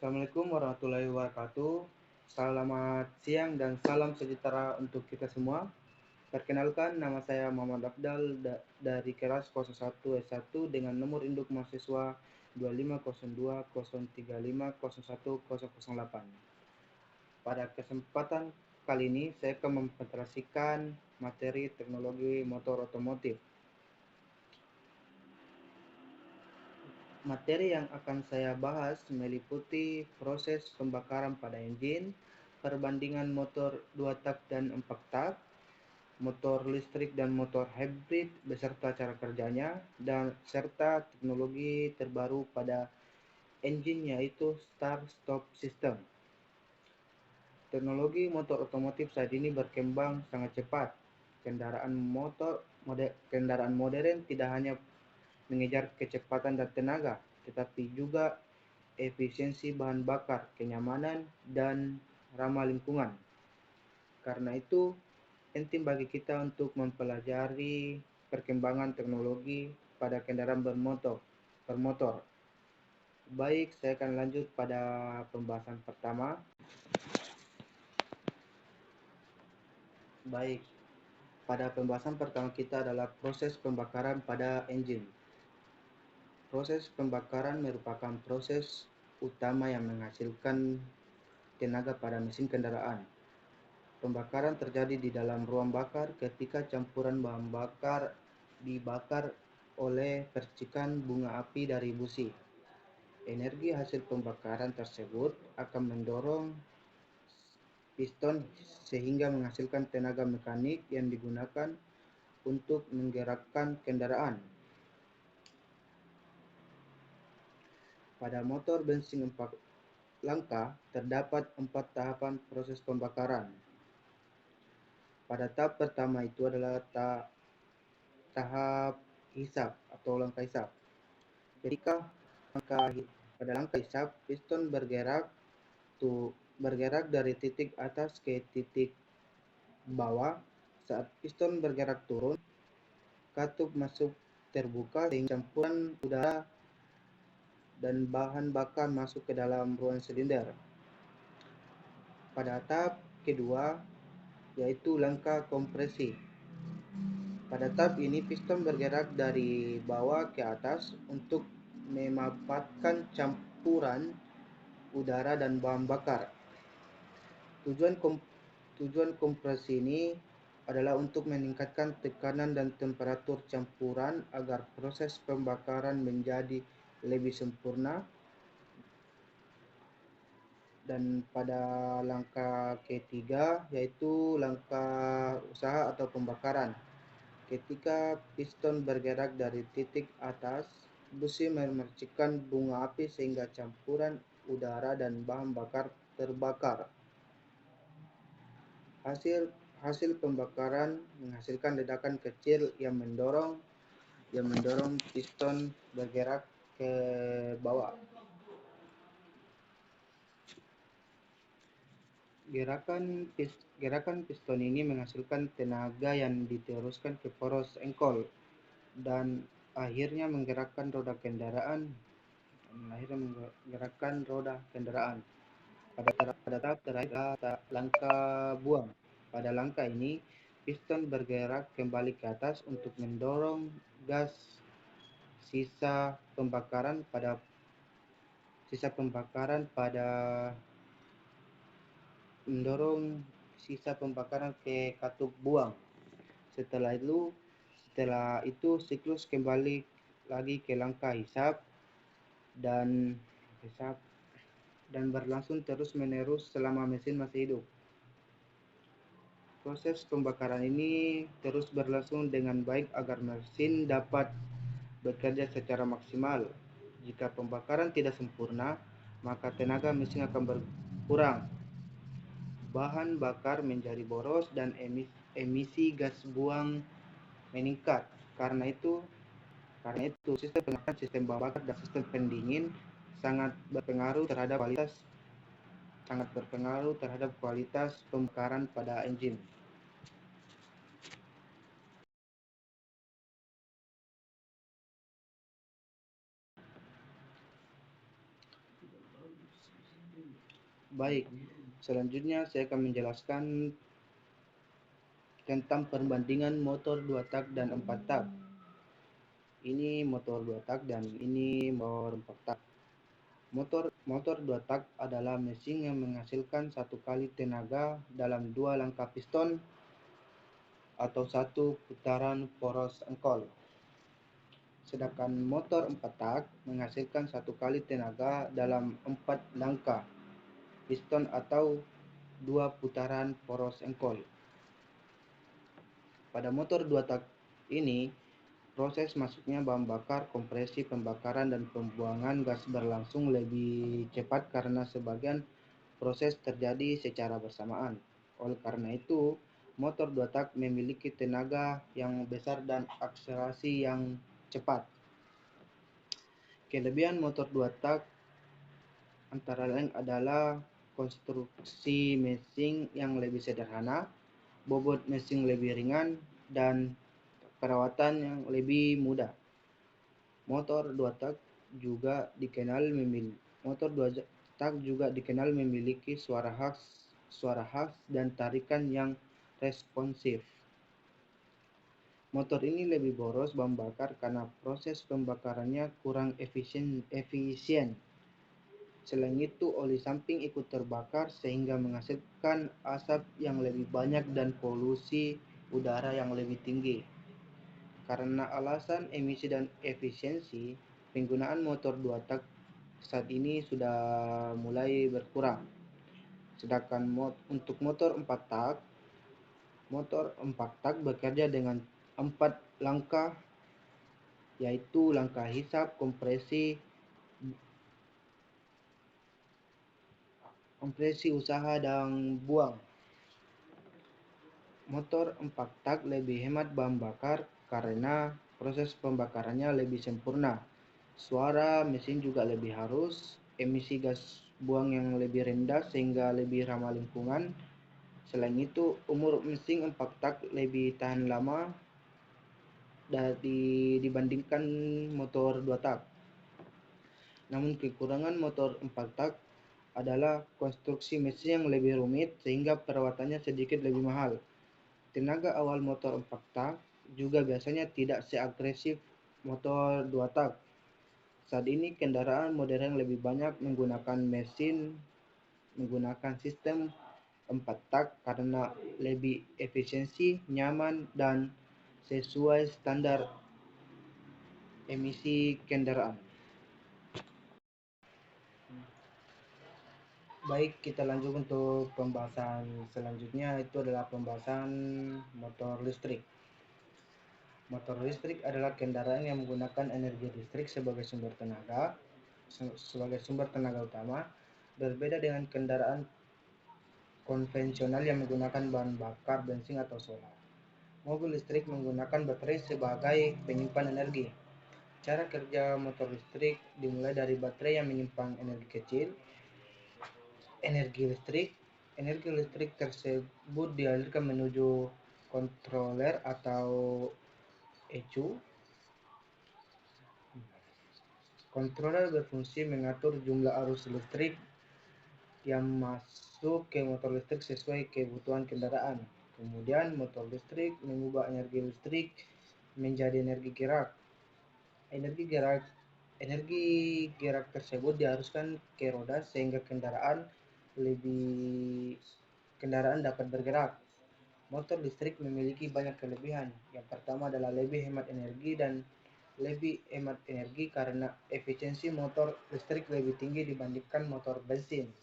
Assalamualaikum warahmatullahi wabarakatuh. Selamat siang dan salam sejahtera untuk kita semua. Perkenalkan, nama saya Muhammad Afdal dari kelas 01 S1 dengan nomor induk mahasiswa 250203501008. Pada kesempatan kali ini, saya akan mempresentasikan materi teknologi motor otomotif. Materi yang akan saya bahas meliputi proses pembakaran pada engine, perbandingan motor 2 tak dan 4 tak, motor listrik dan motor hybrid beserta cara kerjanya, dan serta teknologi terbaru pada engine yaitu start-stop system. Teknologi motor otomotif saat ini berkembang sangat cepat. Kendaraan modern tidak hanya mengejar kecepatan dan tenaga, tetapi juga efisiensi bahan bakar, kenyamanan, dan ramah lingkungan. Karena itu, penting bagi kita untuk mempelajari perkembangan teknologi pada kendaraan bermotor. Baik, saya akan lanjut pada pembahasan pertama. Pada pembahasan pertama kita adalah proses pembakaran pada engine. Proses pembakaran merupakan proses utama yang menghasilkan tenaga pada mesin kendaraan. Pembakaran terjadi di dalam ruang bakar ketika campuran bahan bakar dibakar oleh percikan bunga api dari busi. Energi hasil pembakaran tersebut akan mendorong piston sehingga menghasilkan tenaga mekanik yang digunakan untuk menggerakkan kendaraan. Pada motor bensin 4 langkah terdapat 4 tahapan proses pembakaran. Pada tahap pertama itu adalah tahap hisap atau langkah hisap. Ketika pada langkah hisap, piston bergerak dari titik atas ke titik bawah. Saat piston bergerak turun, katup masuk terbuka sehingga campuran udara dan bahan bakar masuk ke dalam ruang silinder. Pada tahap kedua, yaitu langkah kompresi. Pada tahap ini, piston bergerak dari bawah ke atas untuk memanfaatkan campuran udara dan bahan bakar. Tujuan kompresi ini adalah untuk meningkatkan tekanan dan temperatur campuran agar proses pembakaran menjadi lebih sempurna. Dan pada langkah ketiga, yaitu langkah usaha atau pembakaran. Ketika piston bergerak dari titik atas, busi memercikan bunga api sehingga campuran udara dan bahan bakar terbakar. Hasil pembakaran menghasilkan ledakan kecil yang mendorong piston bergerak ke bawah. Gerakan piston ini menghasilkan tenaga yang diteruskan ke poros engkol dan akhirnya menggerakkan roda kendaraan. Pada tahap terakhir adalah langkah buang. Pada langkah ini, piston bergerak kembali ke atas untuk mendorong sisa pembakaran ke katup buang. Setelah itu siklus kembali lagi ke langkah hisap dan berlangsung terus-menerus selama mesin masih hidup. Proses pembakaran ini terus berlangsung dengan baik agar mesin dapat bekerja secara maksimal. Jika pembakaran tidak sempurna, maka tenaga mesin akan berkurang, bahan bakar menjadi boros, dan emisi gas buang meningkat. Karena itu sistem pengaturan, sistem bahan bakar, dan sistem pendingin sangat berpengaruh terhadap kualitas pembakaran pada engine. Baik, selanjutnya saya akan menjelaskan tentang perbandingan motor 2 tak dan 4 tak. Ini motor 2 tak dan ini motor 4 tak. Motor 2 tak adalah mesin yang menghasilkan satu kali tenaga dalam 2 langkah piston atau satu putaran poros engkol. Sedangkan motor 4 tak menghasilkan satu kali tenaga dalam 4 langkah piston atau 2 putaran poros engkol. Pada motor 2 tak ini, proses masuknya bahan bakar, kompresi, pembakaran, dan pembuangan gas berlangsung lebih cepat karena sebagian proses terjadi secara bersamaan. Oleh karena itu, motor 2 tak memiliki tenaga yang besar dan akselerasi yang cepat. Kelebihan motor 2 tak antara lain adalah konstruksi mesin yang lebih sederhana, bobot mesin lebih ringan, dan perawatan yang lebih mudah. Motor 2 tak juga dikenal memiliki suara khas dan tarikan yang responsif. Motor ini lebih boros bahan bakar karena proses pembakarannya kurang efisien. Selain itu, oli samping ikut terbakar sehingga menghasilkan asap yang lebih banyak dan polusi udara yang lebih tinggi. Karena alasan emisi dan efisiensi, penggunaan motor 2 tak saat ini sudah mulai berkurang. Sedangkan untuk motor 4 tak bekerja dengan 4 langkah, yaitu langkah hisap, kompresi usaha, dan buang. Motor 4 tak lebih hemat bahan bakar karena proses pembakarannya lebih sempurna. Suara mesin juga lebih halus, emisi gas buang yang lebih rendah sehingga lebih ramah lingkungan. Selain itu, umur mesin 4 tak lebih tahan lama dibandingkan motor 2 tak. Namun kekurangan motor 4 tak adalah konstruksi mesin yang lebih rumit sehingga perawatannya sedikit lebih mahal. Tenaga awal motor 4 tak juga biasanya tidak seagresif motor 2 tak. Saat ini kendaraan modern lebih banyak menggunakan sistem 4 tak karena lebih efisiensi, nyaman, dan sesuai standar emisi kendaraan. Baik, kita lanjut untuk pembahasan selanjutnya, itu adalah pembahasan motor listrik. Motor listrik adalah kendaraan yang menggunakan energi listrik sebagai sumber tenaga utama, berbeda dengan kendaraan konvensional yang menggunakan bahan bakar bensin atau solar. Mobil listrik menggunakan baterai sebagai penyimpan energi. Cara kerja motor listrik dimulai dari baterai yang menyimpan energi kecil, energi listrik. Energi listrik tersebut dialirkan menuju kontroler atau ECU. Kontroler berfungsi mengatur jumlah arus listrik yang masuk ke motor listrik sesuai kebutuhan kendaraan. Kemudian motor listrik mengubah energi listrik menjadi energi gerak. Energi gerak tersebut diaruskan ke roda sehingga kendaraan dapat bergerak. Motor listrik memiliki banyak kelebihan. Yang pertama adalah lebih hemat energi karena efisiensi motor listrik lebih tinggi dibandingkan motor bensin.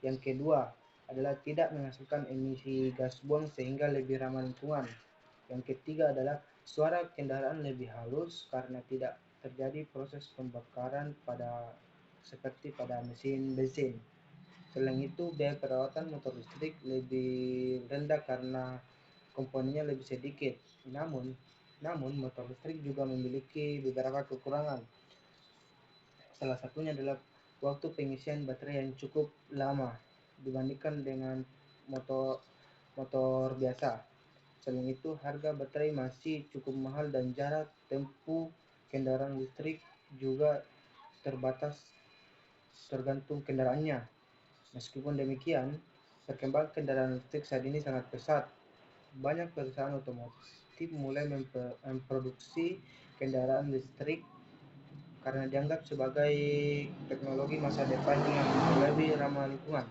Yang kedua adalah tidak menghasilkan emisi gas buang sehingga lebih ramah lingkungan. Yang ketiga adalah suara kendaraan lebih halus karena tidak terjadi proses pembakaran seperti pada mesin bensin. Selain itu, biaya perawatan motor listrik lebih rendah karena komponennya lebih sedikit. Namun motor listrik juga memiliki beberapa kekurangan. Salah satunya adalah waktu pengisian baterai yang cukup lama dibandingkan dengan motor biasa. Selain itu, harga baterai masih cukup mahal dan jarak tempuh kendaraan listrik juga terbatas tergantung kendaraannya. Meskipun demikian, perkembangan kendaraan listrik saat ini sangat pesat. Banyak perusahaan otomotif mulai memproduksi kendaraan listrik karena dianggap sebagai teknologi masa depan yang lebih ramah lingkungan.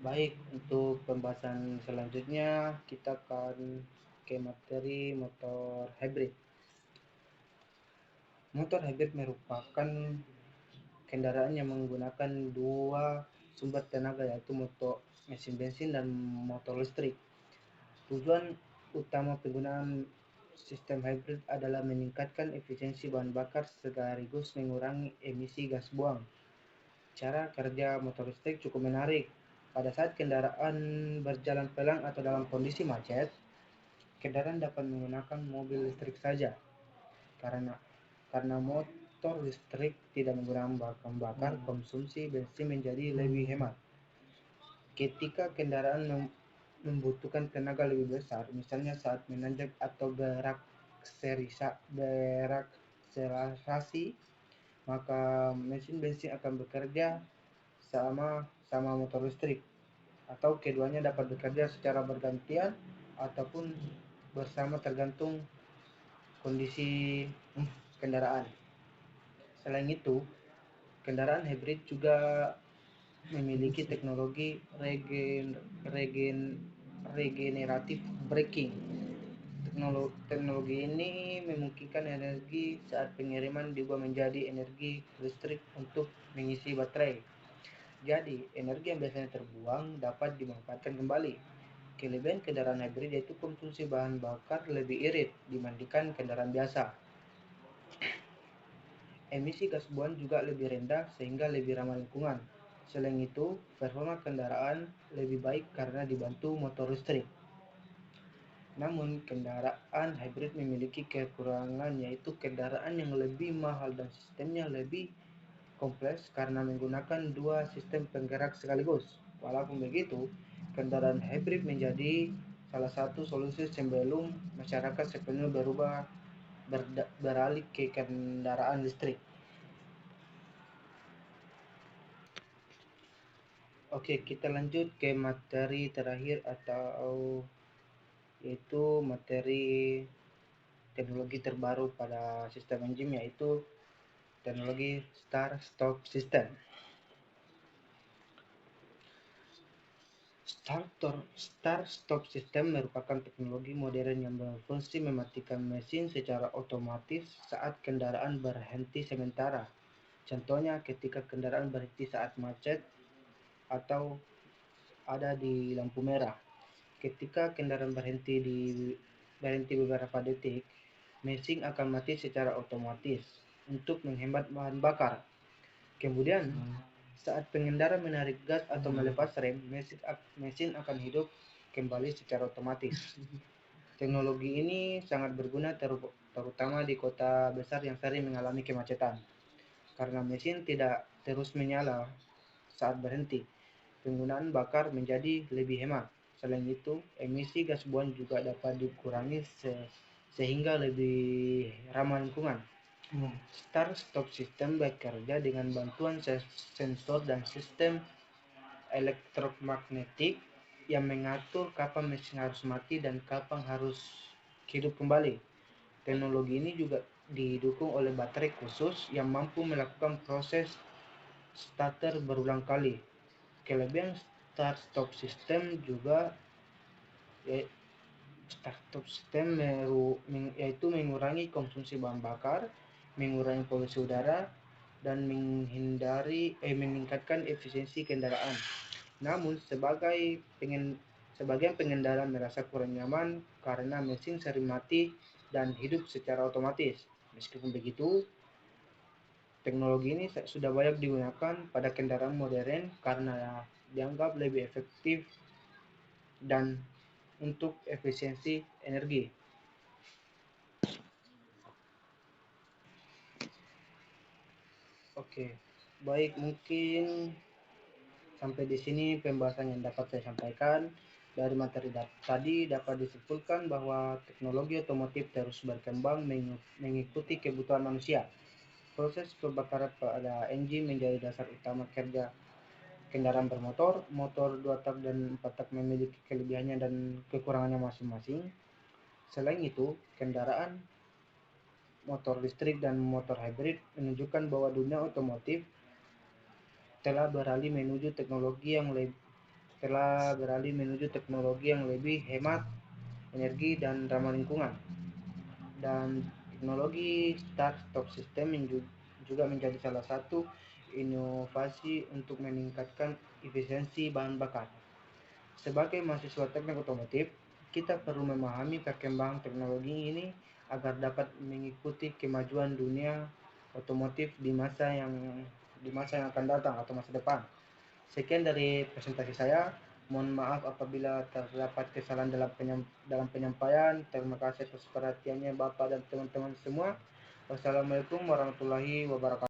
Baik, untuk pembahasan selanjutnya kita akan ke materi motor hybrid. Motor hybrid merupakan kendaraan yang menggunakan dua sumber tenaga, yaitu mesin bensin dan motor listrik. Tujuan utama penggunaan sistem hybrid adalah meningkatkan efisiensi bahan bakar sekaligus mengurangi emisi gas buang. Cara kerja motor listrik cukup menarik. Pada saat kendaraan berjalan pelan atau dalam kondisi macet, kendaraan dapat menggunakan mobil listrik saja karena motor listrik tidak menggunakan bahan bakar, konsumsi bensin menjadi lebih hemat. Ketika kendaraan membutuhkan tenaga lebih besar, misalnya saat menanjak atau berakselerasi, maka mesin bensin akan bekerja sama motor listrik, atau keduanya dapat bekerja secara bergantian ataupun bersama tergantung kondisi kendaraan. Selain itu, kendaraan hybrid juga memiliki teknologi regeneratif braking. Teknologi ini memungkinkan energi saat pengiriman diubah menjadi energi listrik untuk mengisi baterai. Jadi, energi yang biasanya terbuang dapat dimanfaatkan kembali. Kelebihan kendaraan hybrid yaitu konsumsi bahan bakar lebih irit dibandingkan kendaraan biasa. Emisi gas buang juga lebih rendah sehingga lebih ramah lingkungan. Selain itu, performa kendaraan lebih baik karena dibantu motor listrik. Namun, kendaraan hybrid memiliki kekurangan, yaitu kendaraan yang lebih mahal dan sistemnya lebih kompleks karena menggunakan dua sistem penggerak sekaligus. Walaupun begitu, kendaraan hybrid menjadi salah satu solusi sebelum masyarakat sepenuhnya beralih ke kendaraan listrik. Oke, kita lanjut ke materi terakhir atau yaitu materi teknologi terbaru pada sistem engine, yaitu teknologi start-stop system merupakan teknologi modern yang berfungsi mematikan mesin secara otomatis saat kendaraan berhenti sementara. Contohnya ketika kendaraan berhenti saat macet atau ada di lampu merah. Ketika kendaraan berhenti beberapa detik, mesin akan mati secara otomatis untuk menghemat bahan bakar. Kemudian, saat pengendara menarik gas atau melepas rem, mesin akan hidup kembali secara otomatis. Teknologi ini sangat berguna terutama di kota besar yang sering mengalami kemacetan. Karena mesin tidak terus menyala saat berhenti, penggunaan bakar menjadi lebih hemat. Selain itu, emisi gas buang juga dapat dikurangi sehingga lebih ramah lingkungan. Start-stop system bekerja dengan bantuan sensor dan sistem elektromagnetik yang mengatur kapan mesin harus mati dan kapan harus hidup kembali. Teknologi ini juga didukung oleh baterai khusus yang mampu melakukan proses starter berulang kali. Kelebihan start-stop system juga yaitu mengurangi konsumsi bahan bakar, mengurangi polusi udara, dan meningkatkan efisiensi kendaraan. Namun, sebagian pengendara merasa kurang nyaman karena mesin sering mati dan hidup secara otomatis. Meskipun begitu, teknologi ini sudah banyak digunakan pada kendaraan modern karena dianggap lebih efektif dan untuk efisiensi energi. Oke, baik, mungkin sampai di sini pembahasan yang dapat saya sampaikan. Dari materi tadi dapat disimpulkan bahwa teknologi otomotif terus berkembang mengikuti kebutuhan manusia. Proses pembakaran pada engine menjadi dasar utama kerja kendaraan bermotor. Motor 2 tak dan 4 tak memiliki kelebihannya dan kekurangannya masing-masing. Selain itu, kendaraan motor listrik dan motor hybrid menunjukkan bahwa dunia otomotif telah beralih menuju teknologi yang lebih hemat energi dan ramah lingkungan. Dan teknologi start-stop system juga menjadi salah satu inovasi untuk meningkatkan efisiensi bahan bakar. Sebagai mahasiswa teknik otomotif, kita perlu memahami perkembangan teknologi ini agar dapat mengikuti kemajuan dunia otomotif di masa yang akan datang atau masa depan. Sekian dari presentasi saya. Mohon maaf apabila terdapat kesalahan dalam penyampaian. Terima kasih atas perhatiannya Bapak dan teman-teman semua. Wassalamualaikum warahmatullahi wabarakatuh.